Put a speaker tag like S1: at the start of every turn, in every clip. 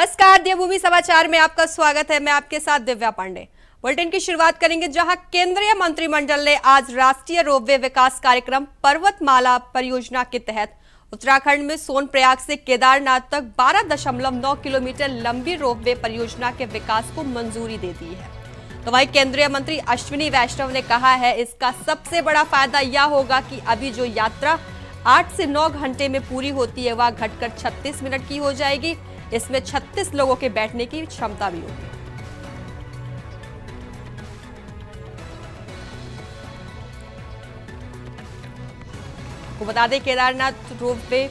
S1: नमस्कार, देवभूमि समाचार में आपका स्वागत है। मैं आपके साथ दिव्या पांडे। बुलेटिन की शुरुआत करेंगे जहां केंद्रीय मंत्रिमंडल ने आज राष्ट्रीय रोपवे विकास कार्यक्रम पर्वतमाला परियोजना के तहत उत्तराखंड में सोनप्रयाग से केदारनाथ तक 12.9 किलोमीटर लंबी रोपवे परियोजना के विकास को मंजूरी दे दी है। तो वहीं केंद्रीय मंत्री अश्विनी वैष्णव ने कहा है, इसका सबसे बड़ा फायदा यह होगा कि अभी जो यात्रा 8 से 9 घंटे में पूरी होती है वह घटकर 36 मिनट की हो जाएगी। इसमें 36 लोगों के बैठने की क्षमता भी होगी। को बता दें, केदारनाथ रोपवे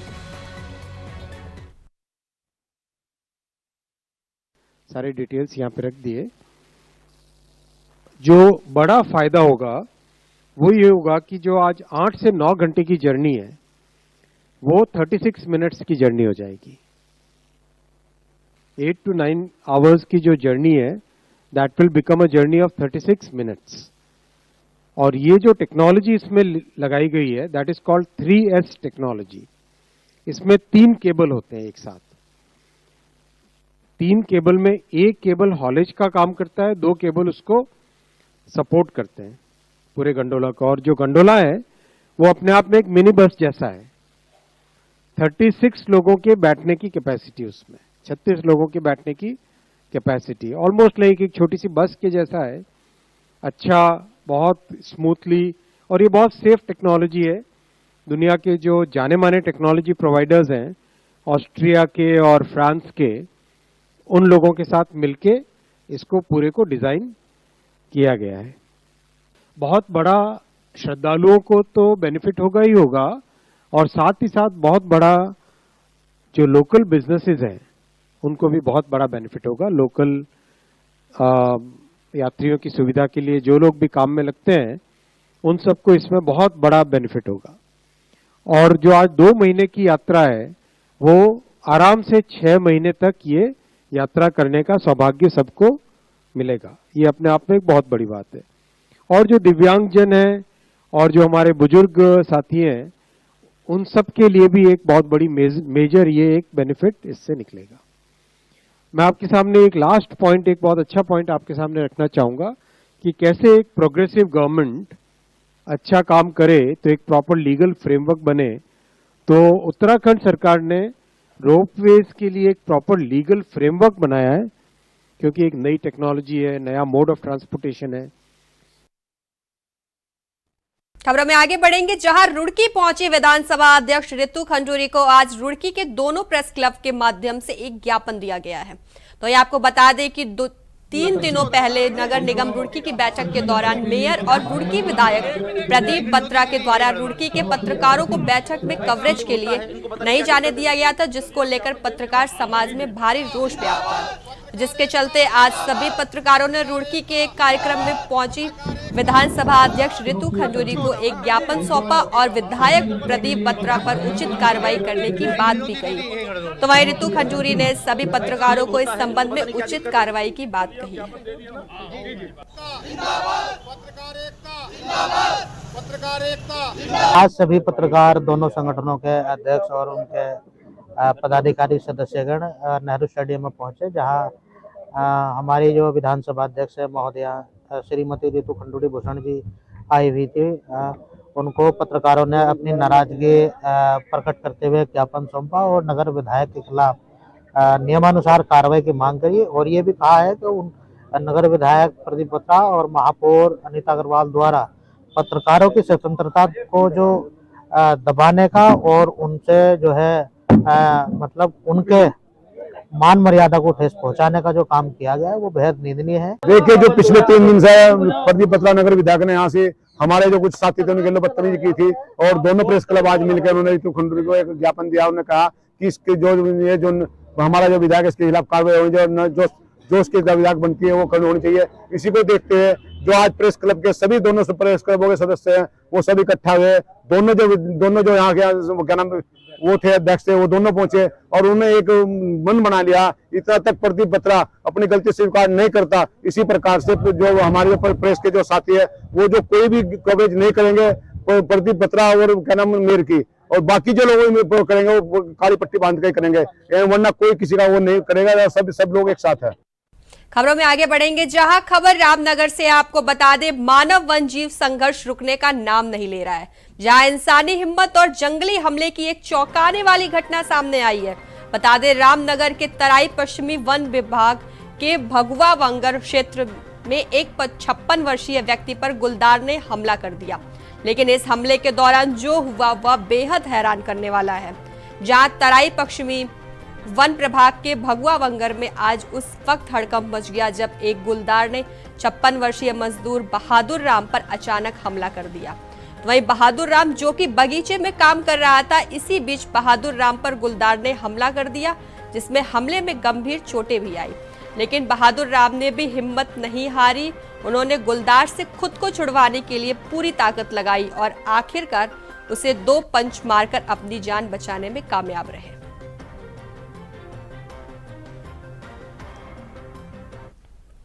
S2: सारे डिटेल्स यहाँ पे रख दिए। जो बड़ा फायदा होगा वो ये होगा कि जो आज 8 से 9 घंटे की जर्नी है वो 36 मिनट्स की जर्नी हो जाएगी। 8 to 9 आवर्स की जो जर्नी है that will become a journey of 36 minutes. और ये जो टेक्नोलॉजी इसमें लगाई गई है that is called 3S technology. इसमें 3 केबल होते हैं एक साथ। 3 केबल में एक केबल हॉलेज का काम करता है, 2 केबल उसको सपोर्ट करते हैं पूरे गंडोला का। और जो गंडोला है वो अपने आप में एक मिनी बस जैसा है। 36 लोगों के बैठने की कैपेसिटी, उसमें 36 लोगों के बैठने की कैपेसिटी, ऑलमोस्ट लाइक एक छोटी सी बस के जैसा है। अच्छा, बहुत स्मूथली, और ये बहुत सेफ टेक्नोलॉजी है। दुनिया के जो जाने माने टेक्नोलॉजी प्रोवाइडर्स हैं ऑस्ट्रिया के और फ्रांस के, उन लोगों के साथ मिलके इसको पूरे को डिजाइन किया गया है। बहुत बड़ा श्रद्धालुओं को तो बेनिफिट होगा ही होगा, और साथ ही साथ बहुत बड़ा जो लोकल बिजनेसेस हैं उनको भी बहुत बड़ा बेनिफिट होगा। लोकल यात्रियों की सुविधा के लिए जो लोग भी काम में लगते हैं उन सबको इसमें बहुत बड़ा बेनिफिट होगा। और जो आज 2 महीने की यात्रा है वो आराम से 6 महीने तक ये यात्रा करने का सौभाग्य सबको मिलेगा। ये अपने आप में एक बहुत बड़ी बात है। और जो दिव्यांगजन है और जो हमारे बुजुर्ग साथी हैं उन सब के लिए भी एक बहुत बड़ी मेजर ये एक बेनिफिट इससे निकलेगा। मैं आपके सामने एक लास्ट पॉइंट, एक बहुत अच्छा पॉइंट आपके सामने रखना चाहूंगा कि कैसे एक प्रोग्रेसिव गवर्नमेंट अच्छा काम करे तो एक प्रॉपर लीगल फ्रेमवर्क बने। तो उत्तराखंड सरकार ने रोपवेज के लिए एक प्रॉपर लीगल फ्रेमवर्क बनाया है, क्योंकि एक नई टेक्नोलॉजी है, नया मोड ऑफ ट्रांसपोर्टेशन है।
S1: खबरों में आगे बढ़ेंगे जहां रुड़की पहुंचे विधानसभा अध्यक्ष रितु खंडूरी को आज रुड़की के दोनों प्रेस क्लब के माध्यम से एक ज्ञापन दिया गया है। तो ये आपको बता दें कि 3 दिनों पहले नगर निगम रुड़की की बैठक के दौरान मेयर और रुड़की विधायक प्रदीप बत्रा के द्वारा रुड़की के पत्रकारों को बैठक में कवरेज के लिए नहीं जाने दिया गया था, जिसको लेकर पत्रकार समाज में भारी रोष व्याप्त था, जिसके चलते आज सभी पत्रकारों ने रुड़की के कार्यक्रम में पहुंची विधानसभा अध्यक्ष रितु खंडूरी को एक ज्ञापन सौंपा और विधायक प्रदीप बत्रा पर उचित कार्रवाई करने की बात भी कही। तो वहीं रितु खंडूरी ने सभी पत्रकारों को इस संबंध में उचित कार्रवाई की बात कही है।
S3: आज सभी पत्रकार दोनों संगठनों के अध्यक्ष और उनके पदाधिकारी सदस्यगण नेहरू स्टेडियम में पहुंचे, जहां हमारी जो विधानसभा अध्यक्ष है महोदया श्रीमती रितु खंडूरी भूषण जी आई हुई थी। उनको पत्रकारों ने अपनी नाराजगी प्रकट करते हुए ज्ञापन सौंपा और नगर विधायक के खिलाफ नियमानुसार कार्रवाई की मांग करी। और ये भी कहा है कि उन नगर विधायक प्रदीप बत्रा और महापौर अनीता अग्रवाल द्वारा पत्रकारों की स्वतंत्रता को जो दबाने का और उनसे जो है मतलब उनके मान मर्यादा को ठेस पहुंचाने का जो काम किया गया है वो बेहद निंदनीय है।
S4: देखिए, जो पिछले 3 दिन से प्रदीप बत्रा नगर विधायक ने यहाँ से हमारे जो कुछ साथी थे उनके लिए बदतमीजी की थी, और दोनों प्रेस क्लब आज मिलकर उन्होंने रितु खंडूरी को एक ज्ञापन दिया। उन्होंने कहा कि इसके जो हमारा जो विधायक इसके खिलाफ कार्रवाई होनी, जो उसकी विधायक बनती है वो करनी होनी चाहिए। इसी को देखते हुए जो आज प्रेस क्लब के सभी दोनों प्रेस क्लबों के सदस्य हैं वो सभी इकट्ठा हुए। दोनों जो यहाँ के क्या नाम वो थे अध्यक्ष थे, वो दोनों पहुंचे और उन्होंने एक मन बना लिया। इतना तक प्रदीप बत्रा अपनी गलती स्वीकार नहीं करता। इसी प्रकार से जो हमारे प्रेस के जो साथी है वो जो कोई भी कवरेज नहीं करेंगे प्रदीप बत्रा और क्या नाम मेयर की, और बाकी जो लोग करेंगे वो काली पट्टी बांध के करेंगे, वरना कोई किसी का वो नहीं करेगा। सब लोग एक साथ है।
S1: खबरों में आगे बढ़ेंगे, जहां खबर रामनगर से आपको बता दें, मानव वन जीव संघर्ष रुकने का नाम नहीं ले रहा है। जहां इंसानी हिम्मत और जंगली हमले की एक चौंकाने वाली घटना सामने आई है। बता दें, रामनगर के तराई पश्चिमी वन विभाग के भगवा वंगर क्षेत्र में एक 56 वर्षीय व्यक्ति पर गुलदार ने हमला कर दिया। लेकिन इस हमले के दौरान जो हुआ वह बेहद हैरान करने वाला है। जहां तराई पश्चिमी वन प्रभाग के भगवा वंगर में आज उस वक्त हड़कंप मच गया जब एक गुलदार ने 56 वर्षीय मजदूर बहादुर राम पर अचानक हमला कर दिया। वहीं बहादुर राम जो कि बगीचे में काम कर रहा था, इसी बीच बहादुर राम पर गुलदार ने हमला कर दिया, जिसमें हमले में गंभीर चोटें भी आई। लेकिन बहादुर राम ने भी हिम्मत नहीं हारी। उन्होंने गुलदार से खुद को छुड़वाने के लिए पूरी ताकत लगाई और आखिरकार उसे 2 पंच मारकर अपनी जान बचाने में कामयाब रहे।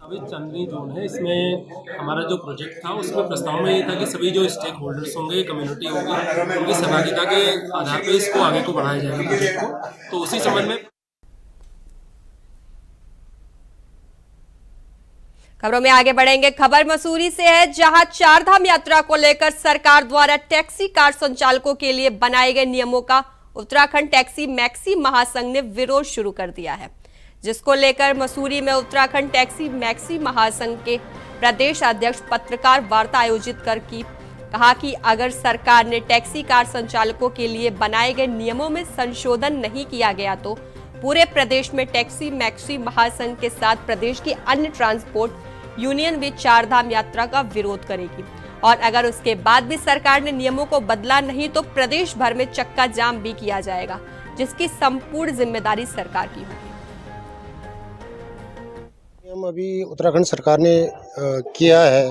S5: अभी चांदनी जोन है, इसमें हमारा जो प्रोजेक्ट था उसमें प्रस्ताव में ये था कि सभी जो स्टेक होल्डर्स होंगे, कम्युनिटी होगी, उनकी सहभागिता के आधार पर इसको आगे को बढ़ाया जाएगा प्रोजेक्ट को। तो उसी संबंध में
S1: खबरों में आगे बढ़ेंगे। खबर मसूरी से है, जहां चारधाम यात्रा को लेकर सरकार द्वारा टैक्सी कार संचालकों के लिए बनाए गए नियमों का उत्तराखंड टैक्सी मैक्सी महासंघ ने विरोध शुरू कर दिया है, जिसको लेकर मसूरी में उत्तराखंड टैक्सी मैक्सी महासंघ के प्रदेश अध्यक्ष पत्रकार वार्ता आयोजित कर कहा कि अगर सरकार ने टैक्सी कार संचालकों के लिए बनाए गए नियमों में संशोधन नहीं किया गया तो पूरे प्रदेश में टैक्सी मैक्सी महासंघ के साथ प्रदेश की अन्य ट्रांसपोर्ट यूनियन भी चारधाम यात्रा का विरोध करेगी। और अगर उसके बाद भी सरकार ने नियमों को बदला नहीं तो प्रदेश भर में चक्का जाम भी किया जाएगा, जिसकी संपूर्ण जिम्मेदारी सरकार की होगी।
S6: हम अभी उत्तराखंड सरकार ने किया है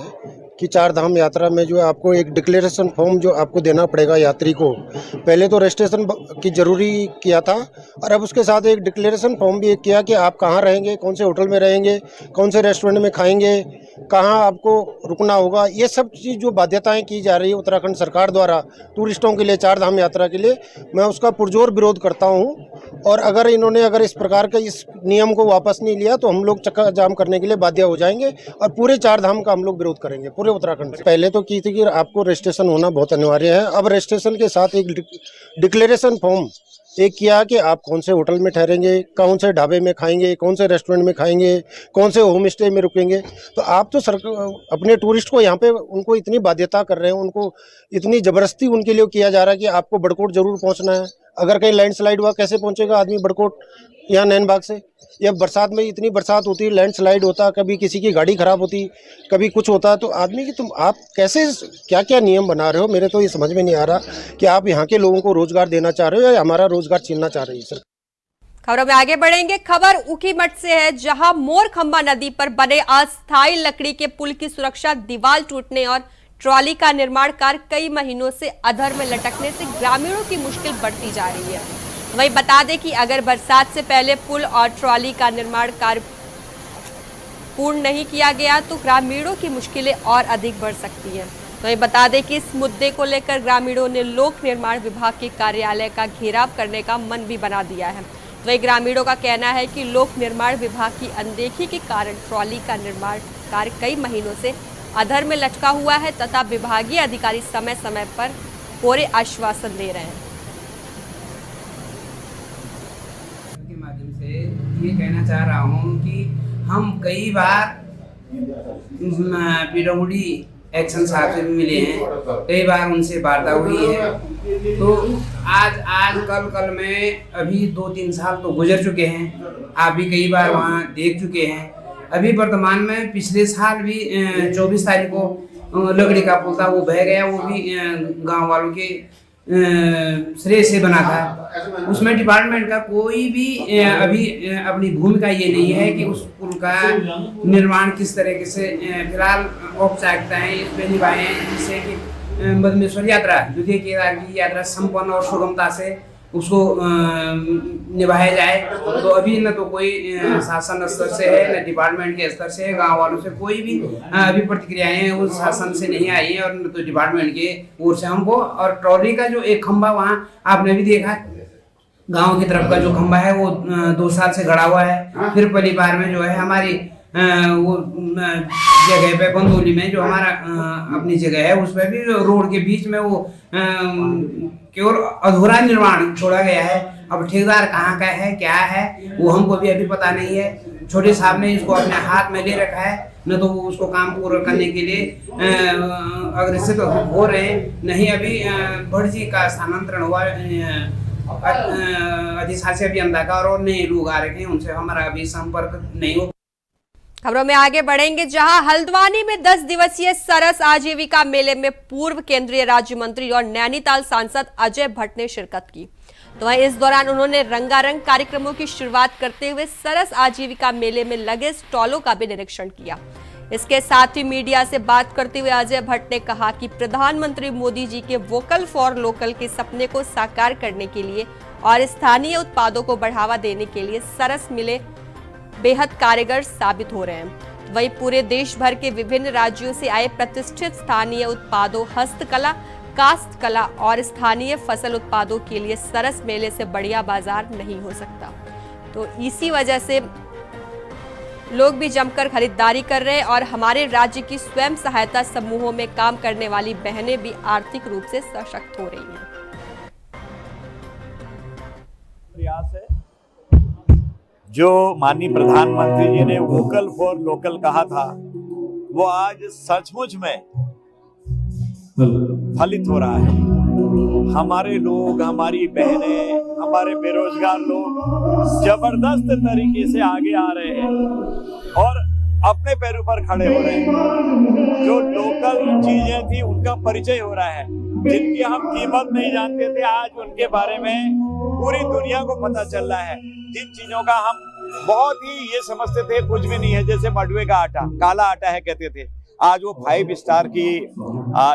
S6: कि चारधाम यात्रा में जो है आपको एक डिक्लेरेशन फॉर्म जो आपको देना पड़ेगा यात्री को। पहले तो रजिस्ट्रेशन की जरूरी किया था और अब उसके साथ एक डिक्लेरेशन फॉर्म भी किया कि आप कहाँ रहेंगे, कौन से होटल में रहेंगे, कौन से रेस्टोरेंट में खाएंगे, कहाँ आपको रुकना होगा। ये सब चीज़ जो बाध्यताएं की जा रही है उत्तराखंड सरकार द्वारा टूरिस्टों के लिए चारधाम यात्रा के लिए, मैं उसका पुरजोर विरोध करता हूँ। और अगर इन्होंने इस प्रकार के इस नियम को वापस नहीं लिया तो हम लोग चक्का जाम करने के लिए बाध्य हो जाएंगे और पूरे चारधाम का हम लोग विरोध करेंगे पूरे उत्तराखंड से। पहले तो की थी कि आपको रजिस्ट्रेशन होना बहुत अनिवार्य है, अब रजिस्ट्रेशन के साथ एक डिक्लेरेशन फॉर्म एक किया कि आप कौन से होटल में ठहरेंगे, कौन से ढाबे में खाएंगे, कौन से रेस्टोरेंट में खाएंगे, कौन से होम स्टे में रुकेंगे। तो आप तो अपने टूरिस्ट को यहाँ पे उनको इतनी बाध्यता कर रहे हैं, उनको इतनी ज़बरदस्ती उनके लिए किया जा रहा है कि आपको बड़कोट जरूर पहुँचना है। अगर कहीं लैंडस्लाइड हुआ कैसे पहुँचेगा आदमी बड़कोट या नैनबाग से? या बरसात में इतनी बरसात होती है, लैंडस्लाइड होता, कभी किसी की गाड़ी खराब होती, कभी कुछ होता, तो आदमी की तुम आप कैसे क्या क्या नियम बना रहे हो? मेरे तो ये समझ में नहीं आ रहा कि आप यहाँ के लोगों को रोजगार देना चाह रहे हो या हमारा रोजगार छीनना चाह रही है सर।
S1: खबरों में आगे बढ़ेंगे। खबर ऊखीमठ से है, जहां मोरखंबा नदी पर बने अस्थायी लकड़ी के पुल की सुरक्षा दीवार टूटने और ट्रॉली का निर्माण कार्य कई महीनों से अधर में लटकने से ग्रामीणों की मुश्किल बढ़ती जा रही है। वहीं बता दें कि अगर बरसात से पहले पुल और ट्रॉली का निर्माण कार्य पूर्ण नहीं किया गया तो ग्रामीणों की मुश्किलें और अधिक बढ़ सकती हैं। वहीं बता दें कि इस मुद्दे को लेकर ग्रामीणों ने लोक निर्माण विभाग के कार्यालय का घेराव करने का मन भी बना दिया है। वहीं ग्रामीणों का कहना है कि लोक निर्माण विभाग की अनदेखी के कारण ट्रॉली का निर्माण कार्य कई महीनों से अधर में लटका हुआ है तथा विभागीय अधिकारी समय समय पर कोरे आश्वासन दे रहे हैं।
S7: के माध्यम से ये कहना चाह रहा हूँ कि हम कई बार पीडब्ल्यूडी एक्शन साहब से भी मिले हैं, कई बार उनसे वार्ता हुई है। तो आज कल में अभी 2-3 साल तो गुजर चुके हैं, आप भी कई बार वहाँ देख चुके हैं। अभी वर्तमान में पिछले साल भी 24 तारीख को लकड़ी का पुल था, वो बह गया, वो भी गांव वालों के श्रेय से बना था। उसमें डिपार्टमेंट का कोई भी अभी अपनी भूमिका ये नहीं है कि उस पुल का निर्माण किस तरीके से फिलहाल औपचारिकताएं इसमें निभाए हैं, जिससे कि बदमेश्वर यात्रा, द्वितीय केदार की यात्रा संपन्न और सुगमता से उसको निभाया जाए। तो अभी न तो कोई शासन स्तर से है, न डिपार्टमेंट के स्तर से है, गांव वालों से कोई भी अभी प्रतिक्रियाएं उस शासन से नहीं आई है और न तो डिपार्टमेंट के ओर से हमको। और ट्रॉली का जो एक खंभा वहाँ आपने भी देखा, गांव की तरफ का जो खंभा है वो 2 साल से गड़ा हुआ है। फिर पहली बार में जो है हमारी वो जगह पे बंदोली में जो हमारा अपनी जगह है उस पर भी रोड के बीच में वो केवल अधूरा निर्माण छोड़ा गया है। अब ठेकेदार कहाँ का है, क्या है, वो हमको भी अभी पता नहीं है। छोटे साहब ने इसको अपने हाथ में ले रखा है, न तो वो उसको काम पूरा करने के लिए अग्रसित हो रहे हैं। नहीं अभी भटजी का स्थानांतरण हुआ अधिशासी अभियंता का और नए लोग आ रखे हैं, उनसे हमारा अभी संपर्क नहीं हो।
S1: खबरों में आगे बढ़ेंगे, जहां हल्द्वानी में 10 दिवसीय सरस आजीविका मेले में पूर्व केंद्रीय राज्य मंत्री और नैनीताल सांसद अजय भट्ट ने शिरकत की। तो इस दौरान उन्होंने रंगारंग कार्यक्रमों की शुरुआत करते हुए सरस आजीविका मेले में लगे स्टॉलों का भी निरीक्षण किया। इसके साथ ही मीडिया से बात करते हुए अजय भट्ट ने कहा कि प्रधानमंत्री मोदी जी के वोकल फॉर लोकल के सपने को साकार करने के लिए और स्थानीय उत्पादों को बढ़ावा देने के लिए सरस मेले बेहद कारगर साबित हो रहे हैं। वहीं पूरे देश भर के विभिन्न राज्यों से आए प्रतिष्ठित स्थानीय उत्पादों, हस्तकला, कास्ट कला और स्थानीय फसल उत्पादों के लिए सरस मेले से बढ़िया बाजार नहीं हो सकता। तो इसी वजह से लोग भी जमकर खरीदारी कर रहे हैं और हमारे राज्य की स्वयं सहायता समूहों में काम करने वाली बहनें भी आर्थिक रूप से सशक्त हो रही हैं।
S8: प्रयास है जो माननीय प्रधानमंत्री जी ने वोकल फॉर लोकल कहा था, वो आज सचमुच में फलित हो रहा है। हमारे लोग, हमारी बहनें, हमारे बेरोजगार लोग जबरदस्त तरीके से आगे आ रहे हैं और अपने पैरों पर खड़े हो रहे हैं। जो लोकल चीजें थी उनका परिचय हो रहा है, जिनकी हम कीमत नहीं जानते थे आज उनके बारे में पूरी दुनिया को पता चल रहा है। जिन चीजों का हम बहुत ही ये समझते थे कुछ भी नहीं है, जैसे मडवे का आटा, काला आटा है कहते थे, आज वो 5 स्टार की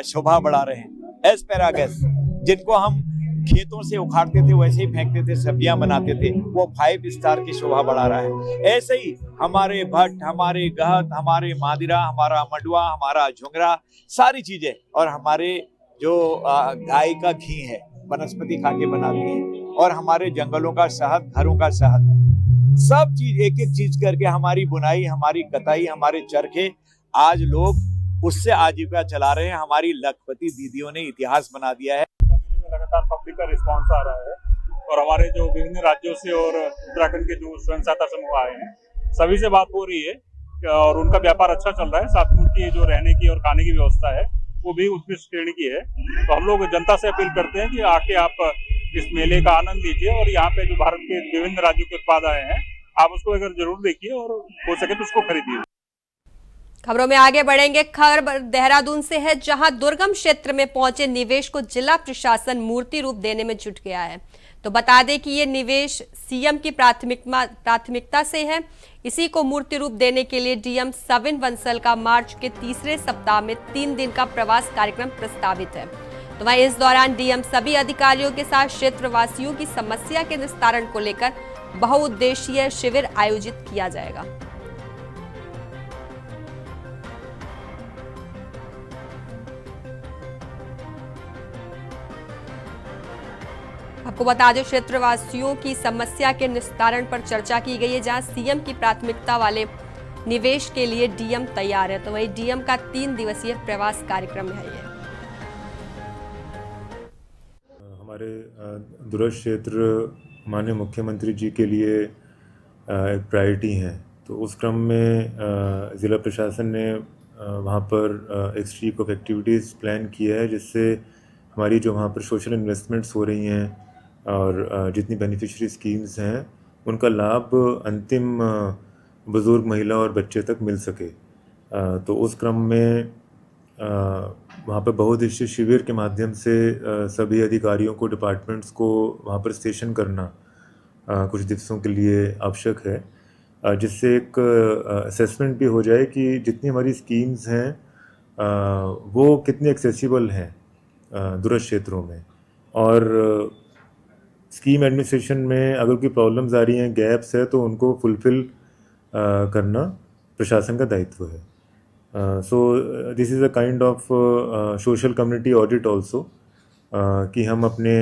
S8: शोभा बढ़ा रहे हैं। एस्पेरागस जिनको हम खेतों से उखाड़ते थे वैसे ही फेंकते थे, सब्जियां बनाते थे, वो 5 स्टार की शोभा बढ़ा रहा है। ऐसे ही हमारे भट्ट, हमारे गहत, हमारे मादिरा, हमारा मडवा, हमारा झुंगरा, सारी चीजें और हमारे जो गाय का घी है वनस्पति खा के बनाते हैं और हमारे जंगलों का शहद, घरों का शहद, सब चीज एक एक चीज करके हमारी बुनाई, हमारी कताई, हमारे चरखे, आज लोग उससे आजीविका चला रहे हैं। हमारी लखपति दीदियों ने इतिहास बना दिया है।
S9: लगातार पब्लिक का रिस्पांस आ रहा है और हमारे जो विभिन्न राज्यों से और उत्तराखंड के जो स्वयं सहायता समूह आए हैं सभी से बात हो रही है और उनका व्यापार अच्छा चल रहा है। साथ में उनकी जो रहने की और खाने की व्यवस्था है वो भी उत्कृष्ट श्रेणी की है। तो हम लोग जनता से अपील करते हैं कि आके आप इस मेले का आनंद लीजिए और यहाँ पे जो भारत के विभिन्न राज्यों के उत्पाद आए हैं आप उसको अगर जरूर देखिए और हो सके तो उसको खरीदिए।
S1: खबरों में आगे बढ़ेंगे। खबर देहरादून से है, जहां दुर्गम क्षेत्र में पहुंचे निवेश को जिला प्रशासन मूर्ति रूप देने में जुट गया है। तो बता दें कि ये निवेश सीएम की प्राथमिकता से है। इसी को मूर्ति रूप देने के लिए डीएम सविन बंसल का मार्च के तीसरे सप्ताह में 3 दिन का प्रवास कार्यक्रम प्रस्तावित है। तो वहीं इस दौरान डीएम सभी अधिकारियों के साथ क्षेत्रवासियों की समस्या के निस्तारण को लेकर बहुउद्देशीय शिविर आयोजित किया जाएगा। आपको बता दें, क्षेत्रवासियों की समस्या के निस्तारण पर चर्चा की गई है, जहां सीएम की प्राथमिकता वाले निवेश के लिए डीएम तैयार है। तो वही डीएम का 3 दिवसीय प्रवास कार्यक्रम है ये।
S10: हमारे दूरस्थ क्षेत्र माननीय मुख्यमंत्री जी के लिए एक प्रायोरिटी है। तो उस क्रम में जिला प्रशासन ने वहाँ पर एक स्ट्रीक ऑफ एक्टिविटीज़ प्लान किया है, जिससे हमारी जो वहाँ पर सोशल इन्वेस्टमेंट्स हो रही हैं और जितनी बेनिफिशियरी स्कीम्स हैं उनका लाभ अंतिम बुज़ुर्ग महिला और बच्चे तक मिल सके। तो उस क्रम में वहाँ पर बहुउद्देशीय शिविर के माध्यम से सभी अधिकारियों को, डिपार्टमेंट्स को वहाँ पर स्टेशन करना कुछ दिवसों के लिए आवश्यक है, जिससे एक असेसमेंट भी हो जाए कि जितनी हमारी स्कीम्स हैं वो कितनी एक्सेसिबल हैं दूरस्थ क्षेत्रों में। और स्कीम एडमिनिस्ट्रेशन में अगर कोई प्रॉब्लम्स आ रही हैं, गैप्स है, तो उनको फुलफिल करना प्रशासन का दायित्व है. So this is a kind of social community audit also, कि हम अपने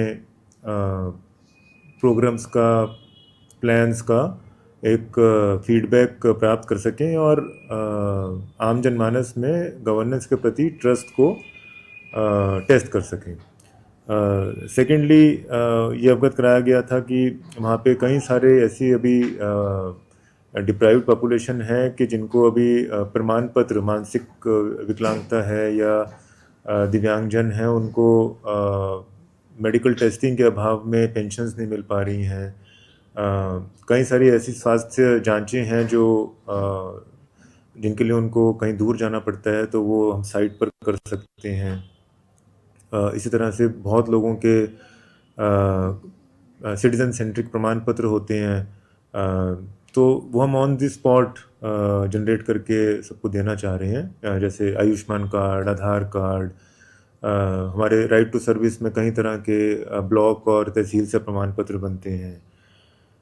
S10: प्रोग्राम्स का, प्लान्स का एक फीडबैक प्राप्त कर सकें और आम जनमानस में गवर्नेंस के प्रति ट्रस्ट को टेस्ट कर सकें. सेकेंडली ये अवगत कराया गया था कि वहाँ पे कई सारे ऐसी अभी डिप्राइव्ड पॉपुलेशन है कि जिनको अभी प्रमाण पत्र, मानसिक विकलांगता है या दिव्यांगजन हैं, उनको मेडिकल टेस्टिंग के अभाव में पेंशन्स नहीं मिल पा रही हैं. कई सारी ऐसी स्वास्थ्य जांचें हैं जो जिनके लिए उनको कहीं दूर जाना पड़ता है, तो वो हम साइट पर कर सकते हैं. इसी तरह से बहुत लोगों के सिटीजन सेंट्रिक प्रमाण पत्र होते हैं, तो वो हम ऑन द स्पॉट जनरेट करके सबको देना चाह रहे हैं. जैसे आयुष्मान कार्ड, आधार कार्ड, हमारे राइट टू सर्विस में कई तरह के ब्लॉक और तहसील से प्रमाण पत्र बनते हैं.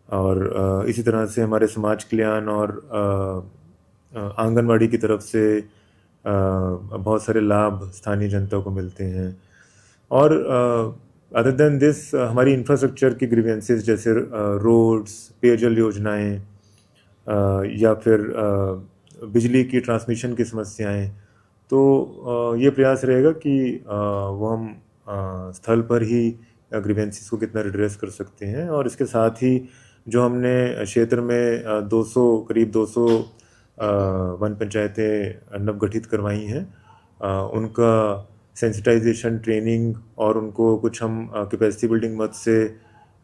S10: और इसी तरह से हमारे समाज कल्याण और आंगनवाड़ी की तरफ से बहुत सारे लाभ स्थानीय जनता को मिलते हैं. और अदर देन दिस हमारी इंफ्रास्ट्रक्चर की ग्रीवेंसेस जैसे रोड्स, पेयजल योजनाएं या फिर बिजली की ट्रांसमिशन की समस्याएं, तो ये प्रयास रहेगा कि वो हम स्थल पर ही ग्रीवेंसेस को कितना रिड्रेस कर सकते हैं. और इसके साथ ही जो हमने क्षेत्र में करीब 200 वन पंचायतें नवगठित करवाई हैं, उनका सेंसिटाइजेशन, ट्रेनिंग और उनको कुछ हम कैपेसिटी बिल्डिंग मद से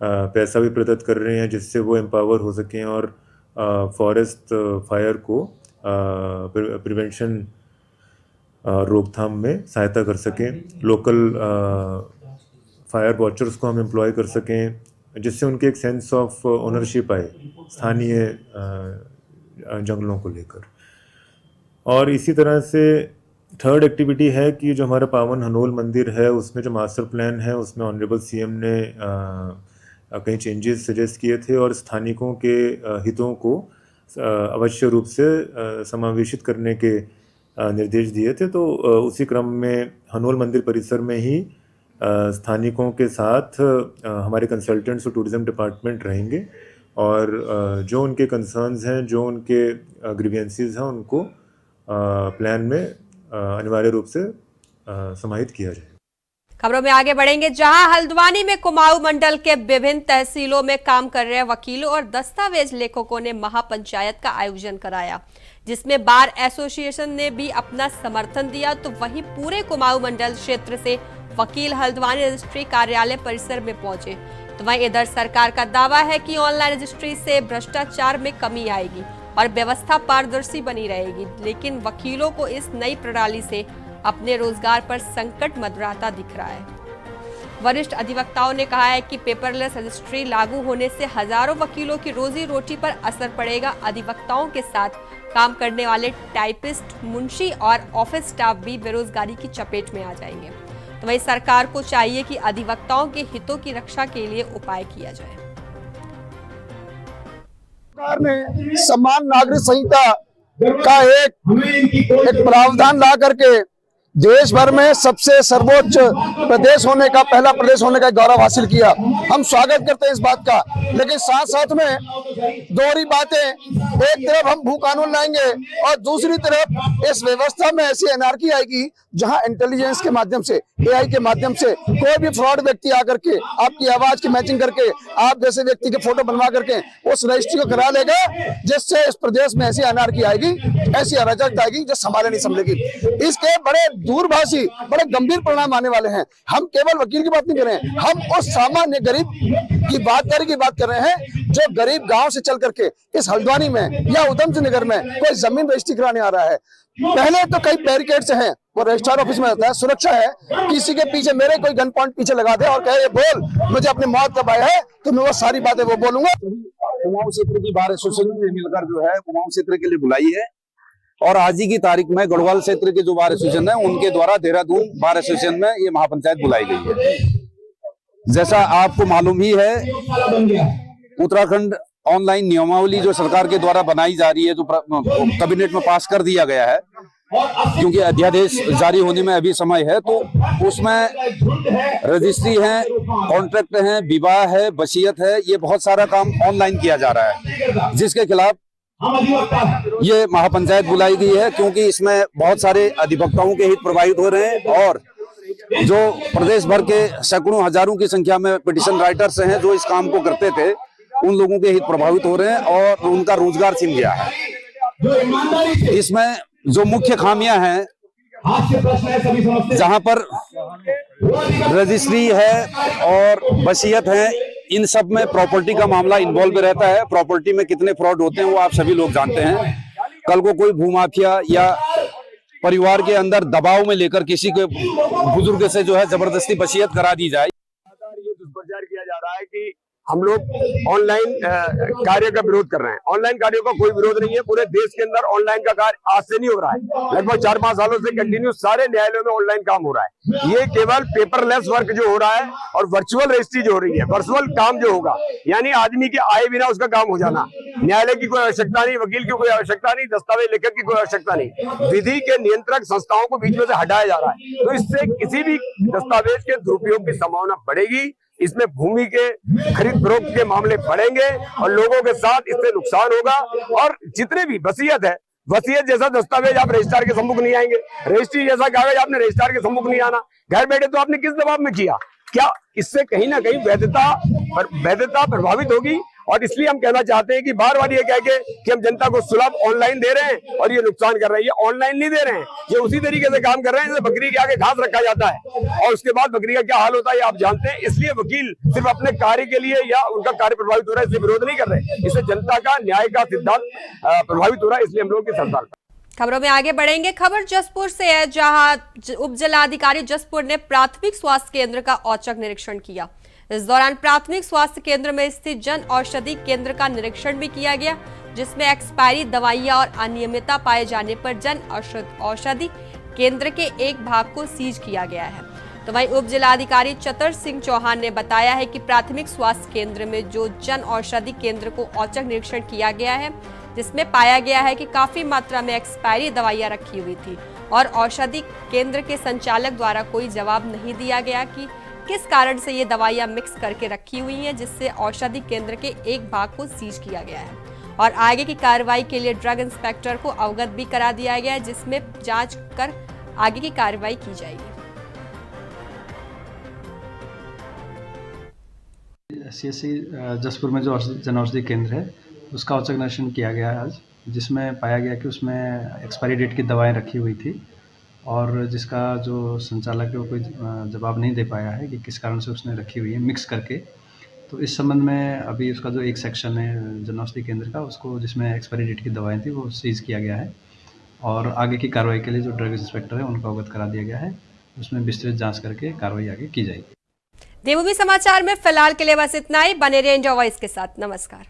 S10: पैसा भी प्रदत्त कर रहे हैं, जिससे वो एम्पावर हो सकें और फॉरेस्ट फायर को प्रिवेंशन रोकथाम में सहायता कर सकें. लोकल फायर वॉचर्स को हम एम्प्लॉय कर सकें, जिससे उनके एक सेंस ऑफ ओनरशिप आए स्थानीय जंगलों को लेकर. और इसी तरह से थर्ड एक्टिविटी है कि जो हमारा पावन हनोल मंदिर है, उसमें जो मास्टर प्लान है, उसमें ऑनरेबल सीएम ने कई चेंजेस सजेस्ट किए थे और स्थानिकों के हितों को अवश्य रूप से समावेशित करने के निर्देश दिए थे. तो उसी क्रम में हनोल मंदिर परिसर में ही स्थानिकों के साथ हमारे कंसल्टेंट्स और टूरिज्म डिपार्टमेंट रहेंगे और जो उनके कंसर्न्स हैं, जो उनके ग्रीवेंसेस हैं, उनको प्लान में अनिवार्य रूप से समाहित किया जाए.
S1: खबरों में आगे बढ़ेंगे, जहां हल्द्वानी में कुमाऊं मंडल के विभिन्न तहसीलों में काम कर रहे वकीलों और दस्तावेज लेखकों ने महापंचायत का आयोजन कराया, जिसमें बार एसोसिएशन ने भी अपना समर्थन दिया. तो वहीं पूरे कुमाऊं मंडल क्षेत्र से वकील हल्द्वानी रजिस्ट्री कार्यालय परिसर में पहुंचे. तो वहीं इधर सरकार का दावा है कि ऑनलाइन रजिस्ट्री से भ्रष्टाचार में कमी आएगी और व्यवस्था पारदर्शी बनी रहेगी, लेकिन वकीलों को इस नई प्रणाली से अपने रोजगार पर संकट मंडराता दिख रहा है. वरिष्ठ अधिवक्ताओं ने कहा है कि पेपरलेस रजिस्ट्री लागू होने से हजारों वकीलों की रोजी रोटी पर असर पड़ेगा. अधिवक्ताओं के साथ काम करने वाले टाइपिस्ट, मुंशी और ऑफिस स्टाफ भी बेरोजगारी की चपेट में आ जाएंगे. तो वहीं सरकार को चाहिए कि अधिवक्ताओं के हितों की रक्षा के लिए उपाय किया जाए.
S11: सरकार ने समान नागरिक संहिता का एक प्रावधान ला करके देश भर में सबसे सर्वोच्च प्रदेश होने का, पहला प्रदेश होने का गौरव हासिल किया. हम स्वागत करते हैं इस बात का, लेकिन साथ साथ में दोहरी बातें, एक तरफ हम भू कानून लाएंगे और दूसरी तरफ इस व्यवस्था में ऐसी एनार्की आएगी जहां इंटेलिजेंस के माध्यम से, एआई के माध्यम से कोई भी फ्रॉड व्यक्ति आकर के आपकी आवाज की मैचिंग करके आप जैसे व्यक्ति के फोटो बनवा करके उस रजिस्ट्री को करा लेगा, जिससे इस प्रदेश में ऐसी अनार्की आएगी, ऐसी अराजकता आएगी जो संभाले नहीं संभलेगी. इसके बड़े दूरभाषी, बड़े गंभीर परिणाम आने वाले हैं. हम केवल वकील की बात नहीं कर रहे हैं, हम उस सामान्य गरीब की बात कर रहे हैं जो गरीब गांव से चल करके इस हल्द्वानी में या उधमसिंह नगर में कोई जमीन रजिस्ट्री कराने आ रहा है. पहले तो कई बैरिकेड्स हैं, वो रजिस्ट्रार ऑफिस में रहता है, सुरक्षा है, किसी के पीछे मेरे कोई गन पॉइंट पीछे लगा दे और कहे बोल मुझे अपनी मौत कब आया है, तो मैं वो सारी बातें वो बोलूंगा.
S12: कुमाऊं क्षेत्र की बार एसोसिएशन ने मिलकर जो है कुमाऊं क्षेत्र के लिए बुलाई है और आज ही की तारीख में गढ़वाल क्षेत्र के जो बार एसोसिएशन है उनके द्वारा देहरादून बार एसोसिएशन में ये महापंचायत बुलाई गई है. जैसा आपको मालूम ही है, उत्तराखंड ऑनलाइन नियमावली जो सरकार के द्वारा बनाई जा रही है, जो कैबिनेट में पास कर दिया गया है, क्योंकि अध्यादेश जारी होने में अभी समय है, तो उसमें रजिस्ट्री है, कॉन्ट्रैक्ट है, विवाह है, वसीयत है, ये बहुत सारा काम ऑनलाइन किया जा रहा है, जिसके खिलाफ ये महापंचायत बुलाई गई है, क्योंकि इसमें बहुत सारे अधिवक्ताओं के हित प्रभावित हो रहे हैं और जो प्रदेश भर के सैकड़ों हजारों की संख्या में पिटिशन राइटर्स हैं जो इस काम को करते थे, उन लोगों के हित प्रभावित हो रहे हैं और उनका रोजगार छिन गया है। इसमें जो मुख्य खामियां हैं, जहां पर रजिस्ट्री है और वसीयत है, इन सब में प्रॉपर्टी का मामला इन्वॉल्व रहता है। प्रॉपर्टी में कितने फ्रॉड होते हैं वो आप सभी लोग जानते हैं। कल को कोई भूमाफिया या परिवार के अंदर दबाव में लेकर किसी के बुजुर्ग से जो है जबरदस्ती वसीयत करा दी जाए।
S4: ये दुष्प्रचार किया जा रहा है कि हम लोग ऑनलाइन कार्य का विरोध कर रहे हैं। ऑनलाइन कार्यों का कोई विरोध नहीं है। पूरे देश के अंदर ऑनलाइन का कार्य आज से नहीं हो रहा है, लगभग 4-5 सालों से कंटिन्यू सारे न्यायालयों में ऑनलाइन काम हो रहा है। ये केवल पेपरलेस वर्क जो हो रहा है और वर्चुअल रजिस्ट्री जो हो रही है, वर्चुअल काम जो होगा, यानी आदमी के आए बिना उसका काम हो जाना, न्यायालय की कोई आवश्यकता नहीं, वकील की कोई आवश्यकता नहीं, दस्तावेज लेखक की कोई आवश्यकता नहीं। विधि के नियंत्रक संस्थाओं को बीच में से हटाया जा रहा है, तो इससे किसी भी दस्तावेज के दुरुपयोग की संभावना बढ़ेगी। इसमें भूमि के खरीद फरोख्त के मामले बढ़ेंगे और लोगों के साथ इससे नुकसान होगा। और जितने भी वसीयत है, वसीयत जैसा दस्तावेज आप रजिस्ट्रार के सम्मुख नहीं आएंगे, रजिस्ट्री जैसा कागज आपने रजिस्ट्रार के सम्मुख नहीं आना, घर बैठे तो आपने किस दबाव में किया? क्या इससे कहीं ना कहीं वैधता प्रभावित होगी? और इसलिए हम कहना चाहते हैं कि बार बार ये कह के कि हम जनता को सुलभ ऑनलाइन दे रहे हैं और ये नुकसान कर रहे हैं, ये ऑनलाइन नहीं दे रहे हैं, ये उसी तरीके से काम कर रहे हैं जैसे बकरी के आगे घास रखा जाता है और उसके बाद बकरी का क्या हाल होता है आप जानते हैं। इसलिए वकील सिर्फ अपने कार्य के लिए या उनका कार्य प्रभावित हो रहा है इसलिए विरोध नहीं कर रहे, इससे जनता का न्याय का सिद्धांत प्रभावित हो रहा है, इसलिए हम लोग की हड़ताल।
S1: खबरों में आगे बढ़ेंगे। खबर जसपुर से है, जहां उप जिलाधिकारी जसपुर ने प्राथमिक स्वास्थ्य केंद्र का औचक निरीक्षण किया। इस दौरान प्राथमिक स्वास्थ्य केंद्र में स्थित जन औषधि केंद्र का निरीक्षण भी किया गया, जिसमें एक्सपायरी दवाइयां और अनियमितता पाए जाने पर जन औषधि केंद्र के एक भाग को सीज किया गया है। तो वहीं उप जिलाधिकारी चतर सिंह चौहान ने बताया है कि प्राथमिक स्वास्थ्य केंद्र में जो जन औषधि केंद्र को औचक निरीक्षण किया गया है, जिसमें पाया गया है कि काफी मात्रा में एक्सपायरी दवाइयां रखी हुई थी और औषधि केंद्र के संचालक द्वारा कोई जवाब नहीं दिया गया कि किस कारण से ये दवाइयां मिक्स करके रखी हुई हैं, जिससे औषधि केंद्र के एक भाग को सीज किया गया है और आगे की कार्रवाई के लिए ड्रग इंस्पेक्टर को अवगत भी करा दिया गया है, जिसमें जांच कर आगे की कार्रवाई की जाएगी।
S13: CSC जसपुर में जो जन औषधि केंद्र है उसका औचक निरीक्षण किया गया है आज, जिसमें पाया गया कि उसमें एक्सपायरी डेट की दवाएं रखी हुई थी और जिसका जो संचालक है वो कोई जवाब नहीं दे पाया है कि किस कारण से उसने रखी हुई है मिक्स करके। तो इस संबंध में अभी उसका जो एक सेक्शन है जन औषधि केंद्र का, उसको जिसमें एक्सपायरी डेट की दवाएं थी वो सीज किया गया है और आगे की कार्रवाई के लिए जो ड्रग इंस्पेक्टर है उनको अवगत करा दिया गया है। उसमें विस्तृत जाँच करके कार्रवाई आगे की जाएगी।
S1: देवभूमि समाचार में फिलहाल के लिए बस इतना ही। बने रहिए इंडिया वॉइस के साथ। नमस्कार।